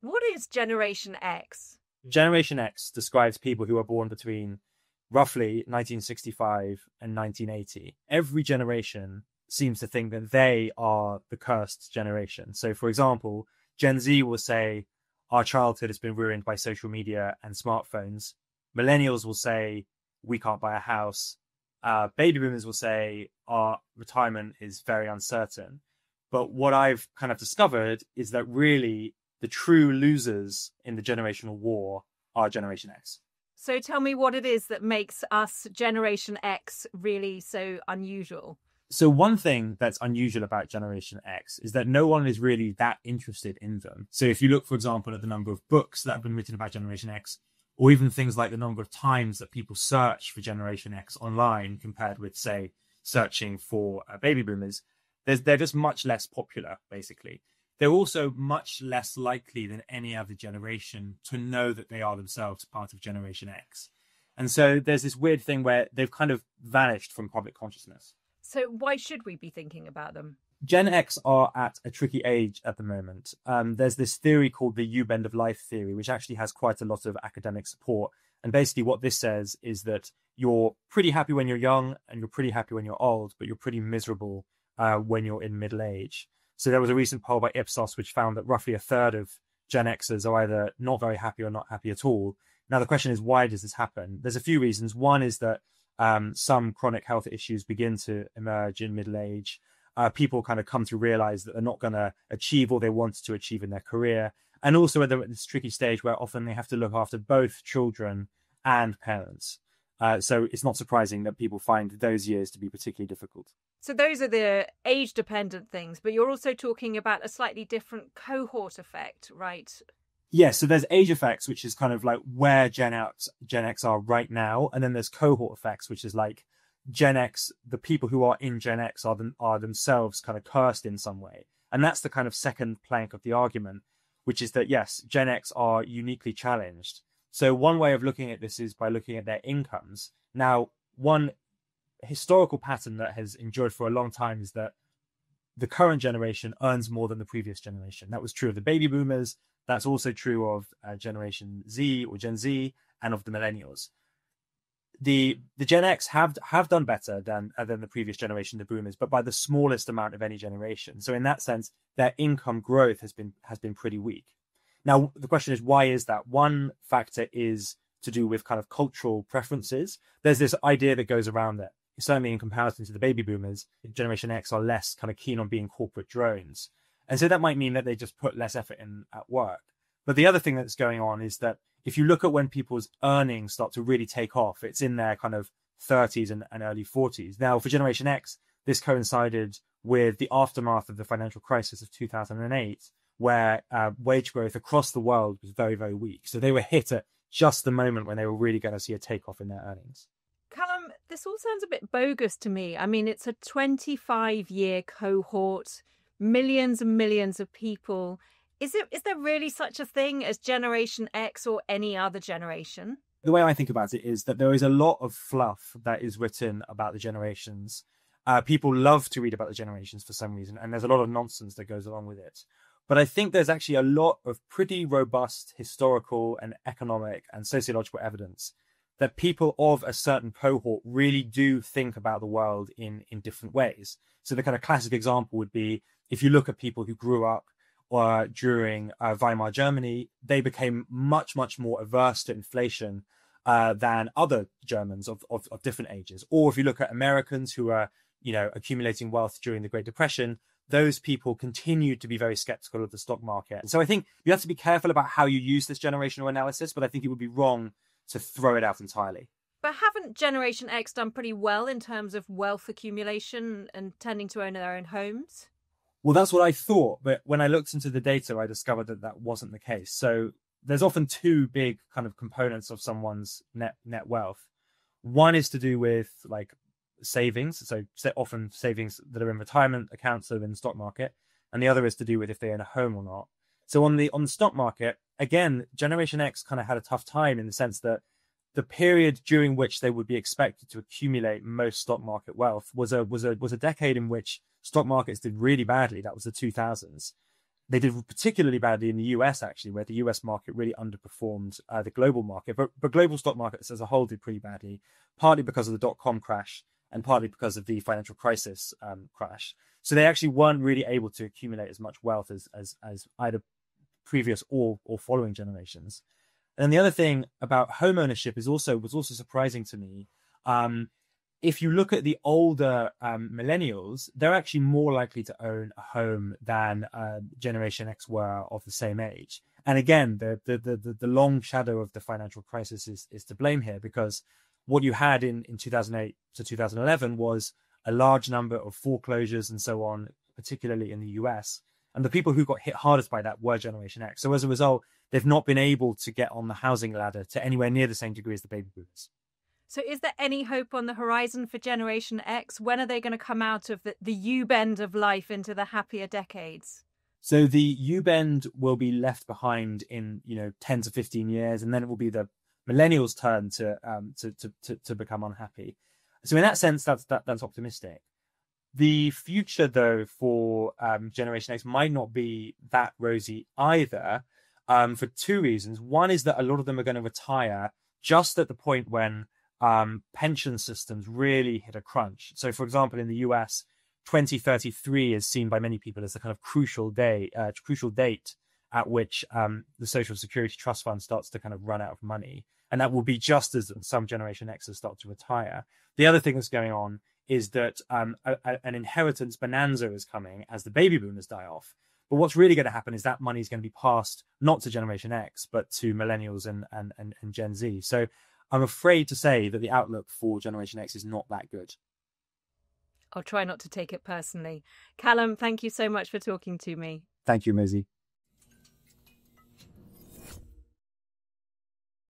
What is Generation X? Generation X describes people who are born between roughly 1965 and 1980. Every generation seems to think that they are the cursed generation. So, for example, Gen Z will say, our childhood has been ruined by social media and smartphones. Millennials will say, we can't buy a house. Baby boomers will say, our retirement is very uncertain. But what I've kind of discovered is that really the true losers in the generational war are Generation X. So tell me what it is that makes us Generation X really so unusual. So one thing that's unusual about Generation X is that no one is really that interested in them. So if you look, for example, at the number of books that have been written about Generation X, or even things like the number of times that people search for Generation X online compared with, say, searching for baby boomers, they're just much less popular, basically. They're also much less likely than any other generation to know that they are themselves part of Generation X. And so there's this weird thing where they've kind of vanished from public consciousness. So why should we be thinking about them? Gen X are at a tricky age at the moment. There's this theory called the U-bend of life theory, which actually has quite a lot of academic support. And basically what this says is that you're pretty happy when you're young and you're pretty happy when you're old, but you're pretty miserable when you're in middle age. So there was a recent poll by Ipsos which found that roughly a third of Gen Xers are either not very happy or not happy at all. Now, the question is, why does this happen? There's a few reasons. One is that some chronic health issues begin to emerge in middle age. People kind of come to realize that they're not going to achieve all they want to achieve in their career. And also they're at this tricky stage where often they have to look after both children and parents. So it's not surprising that people find those years to be particularly difficult. So those are the age-dependent things, but you're also talking about a slightly different cohort effect, right? Yeah, so there's age effects, which is kind of like where Gen X are right now. And then there's cohort effects, which is like Gen X, the people who are in Gen X are themselves kind of cursed in some way. And that's the kind of second plank of the argument, which is that, yes, Gen X are uniquely challenged. So one way of looking at this is by looking at their incomes. Now, one historical pattern that has endured for a long time is that the current generation earns more than the previous generation. That was true of the baby boomers. That's also true of Generation Z or Gen Z and of the millennials. The Gen X have done better than the previous generation, the boomers, but by the smallest amount of any generation. So in that sense, their income growth has been pretty weak. Now, the question is, why is that? One factor is to do with kind of cultural preferences. There's this idea that goes around that, certainly in comparison to the baby boomers, Generation X are less kind of keen on being corporate drones. And so that might mean that they just put less effort in at work. But the other thing that's going on is that if you look at when people's earnings start to really take off, it's in their kind of 30s and early 40s. Now, for Generation X, this coincided with the aftermath of the financial crisis of 2008, where wage growth across the world was very, very weak. So they were hit at just the moment when they were really going to see a takeoff in their earnings. Callum, this all sounds a bit bogus to me. I mean, it's a 25-year cohort, millions and millions of people. Is there really such a thing as Generation X or any other generation? The way I think about it is that there is a lot of fluff that is written about the generations. People love to read about the generations for some reason, and there's a lot of nonsense that goes along with it. But I think there's actually a lot of pretty robust historical and economic and sociological evidence that people of a certain cohort really do think about the world in different ways. So the kind of classic example would be, if you look at people who grew up during Weimar Germany, they became much, much more averse to inflation than other Germans of different ages. Or if you look at Americans who are, accumulating wealth during the Great Depression, those people continued to be very skeptical of the stock market. So I think you have to be careful about how you use this generational analysis, but I think it would be wrong to throw it out entirely. But haven't Generation X done pretty well in terms of wealth accumulation and tending to own their own homes? Well, that's what I thought. But when I looked into the data, I discovered that wasn't the case. So there's often two big kind of components of someone's net wealth. One is to do with like savings. So often savings that are in retirement accounts that are in the stock market. And the other is to do with if they own a home or not. So on the stock market, again, Generation X kind of had a tough time in the sense that the period during which they would be expected to accumulate most stock market wealth was a decade in which stock markets did really badly. That was the 2000s. They did particularly badly in the US, actually, where the US market really underperformed the global market. But global stock markets as a whole did pretty badly, partly because of the dot-com crash and partly because of the financial crisis crash. So they actually weren't really able to accumulate as much wealth as either previous or following generations. And the other thing about home ownership was also surprising to me. If you look at the older millennials, they're actually more likely to own a home than Generation X were of the same age. And again, the long shadow of the financial crisis is to blame here, because what you had in 2008 to 2011 was a large number of foreclosures and so on, particularly in the US. And the people who got hit hardest by that were Generation X. So as a result, they've not been able to get on the housing ladder to anywhere near the same degree as the baby boomers. So is there any hope on the horizon for Generation X? When are they going to come out of the U-bend of life into the happier decades? So the U-bend will be left behind in 10 to 15 years, and then it will be the millennials' turn to become unhappy. So in that sense, that's optimistic. The future, though, for Generation X might not be that rosy either, for two reasons. One is that a lot of them are going to retire just at the point when pension systems really hit a crunch. So, for example, in the US, 2033 is seen by many people as a kind of crucial date at which the Social Security Trust Fund starts to kind of run out of money. And that will be just as some Generation Xers start to retire. The other thing that's going on is that an inheritance bonanza is coming as the baby boomers die off. But what's really going to happen is that money is going to be passed not to Generation X, but to millennials and Gen Z. So I'm afraid to say that the outlook for Generation X is not that good. I'll try not to take it personally. Callum, thank you so much for talking to me. Thank you, Maisie.